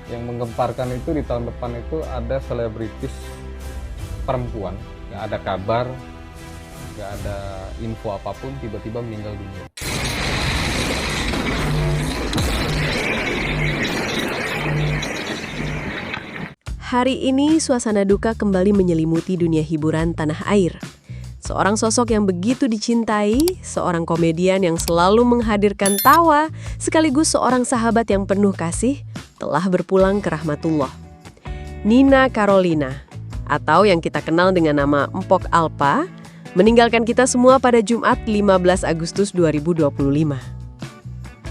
Yang menggemparkan itu di tahun depan itu ada selebritis perempuan, nggak ada kabar, nggak ada info apapun, tiba-tiba meninggal dunia. Hari ini suasana duka kembali menyelimuti dunia hiburan tanah air. Seorang sosok yang begitu dicintai, seorang komedian yang selalu menghadirkan tawa, sekaligus seorang sahabat yang penuh kasih, telah berpulang ke rahmatullah. Nina Carolina, atau yang kita kenal dengan nama Mpok Alpa, meninggalkan kita semua pada Jumat 15 Agustus 2025.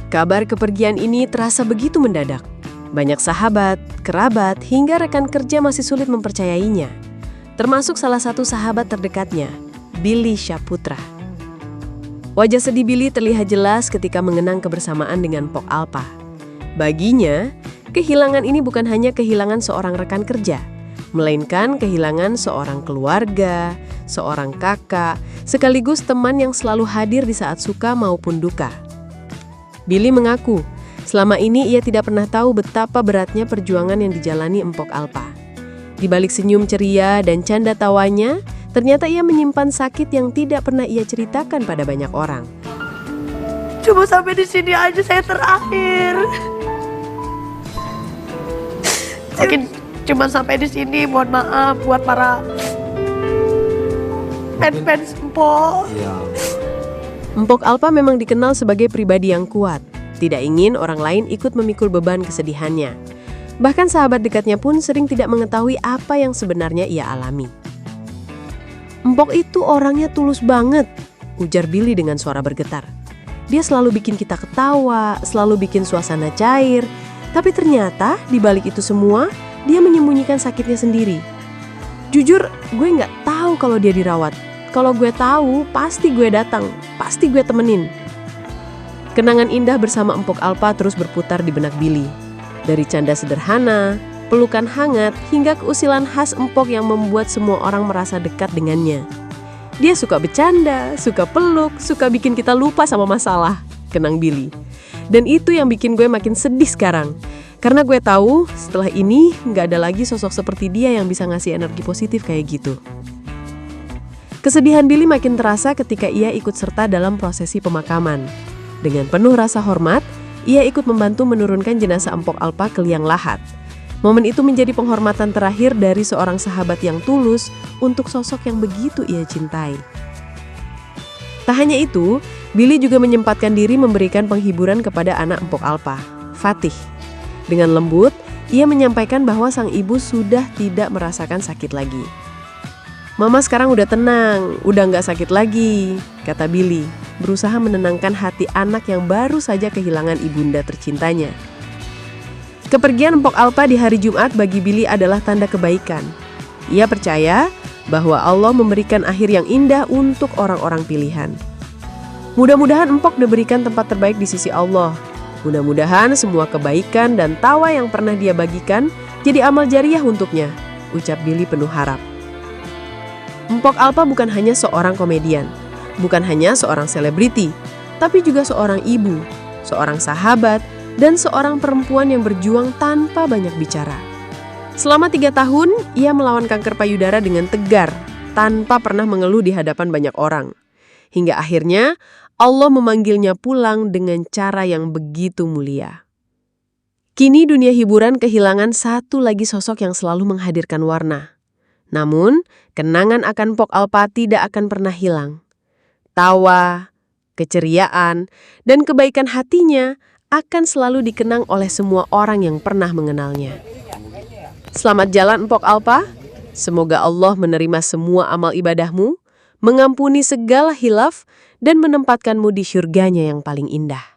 Kabar kepergian ini terasa begitu mendadak. Banyak sahabat, kerabat, hingga rekan kerja masih sulit mempercayainya. Termasuk salah satu sahabat terdekatnya, Billy Syahputra. Wajah sedih Billy terlihat jelas ketika mengenang kebersamaan dengan Mpok Alpa. Baginya, kehilangan ini bukan hanya kehilangan seorang rekan kerja, melainkan kehilangan seorang keluarga, seorang kakak, sekaligus teman yang selalu hadir di saat suka maupun duka. Billy mengaku, selama ini ia tidak pernah tahu betapa beratnya perjuangan yang dijalani Mpok Alpa. Di balik senyum ceria dan canda tawanya, ternyata ia menyimpan sakit yang tidak pernah ia ceritakan pada banyak orang. Cuma sampai di sini aja saya terakhir. Mungkin cuma sampai di sini. Mohon maaf buat para fans Mpok. Mpok Alpa memang dikenal sebagai pribadi yang kuat. Tidak ingin orang lain ikut memikul beban kesedihannya. Bahkan sahabat dekatnya pun sering tidak mengetahui apa yang sebenarnya ia alami. Mpok itu orangnya tulus banget, ujar Billy dengan suara bergetar. Dia selalu bikin kita ketawa, selalu bikin suasana cair. Tapi ternyata di balik itu semua, dia menyembunyikan sakitnya sendiri. Jujur, gue nggak tahu kalau dia dirawat. Kalau gue tahu, pasti gue datang, pasti gue temenin. Kenangan indah bersama Mpok Alpa terus berputar di benak Billy. Dari canda sederhana, pelukan hangat, hingga keusilan khas Mpok yang membuat semua orang merasa dekat dengannya. Dia suka bercanda, suka peluk, suka bikin kita lupa sama masalah, kenang Billy. Dan itu yang bikin gue makin sedih sekarang. Karena gue tahu setelah ini nggak ada lagi sosok seperti dia yang bisa ngasih energi positif kayak gitu. Kesedihan Billy makin terasa ketika ia ikut serta dalam prosesi pemakaman. Dengan penuh rasa hormat, ia ikut membantu menurunkan jenazah Mpok Alpa ke liang lahat. Momen itu menjadi penghormatan terakhir dari seorang sahabat yang tulus untuk sosok yang begitu ia cintai. Tak hanya itu, Billy juga menyempatkan diri memberikan penghiburan kepada anak Mpok Alpa, Fatih. Dengan lembut, ia menyampaikan bahwa sang ibu sudah tidak merasakan sakit lagi. "Mama sekarang udah tenang, udah nggak sakit lagi," kata Billy, berusaha menenangkan hati anak yang baru saja kehilangan ibunda tercintanya. Kepergian Mpok Alpa di hari Jumat bagi Billy adalah tanda kebaikan. Ia percaya bahwa Allah memberikan akhir yang indah untuk orang-orang pilihan. Mudah-mudahan Mpok diberikan tempat terbaik di sisi Allah. Mudah-mudahan semua kebaikan dan tawa yang pernah dia bagikan jadi amal jariah untuknya, ucap Billy penuh harap. Mpok Alpa bukan hanya seorang komedian, bukan hanya seorang selebriti, tapi juga seorang ibu, seorang sahabat, dan seorang perempuan yang berjuang tanpa banyak bicara. Selama 3 tahun, ia melawan kanker payudara dengan tegar, tanpa pernah mengeluh di hadapan banyak orang. Hingga akhirnya, Allah memanggilnya pulang dengan cara yang begitu mulia. Kini dunia hiburan kehilangan satu lagi sosok yang selalu menghadirkan warna. Namun, kenangan akan Mpok Alpa tidak akan pernah hilang. Tawa, keceriaan, dan kebaikan hatinya akan selalu dikenang oleh semua orang yang pernah mengenalnya. Selamat jalan Mpok Alpa. Semoga Allah menerima semua amal ibadahmu, mengampuni segala hilaf, dan menempatkanmu di syurganya yang paling indah.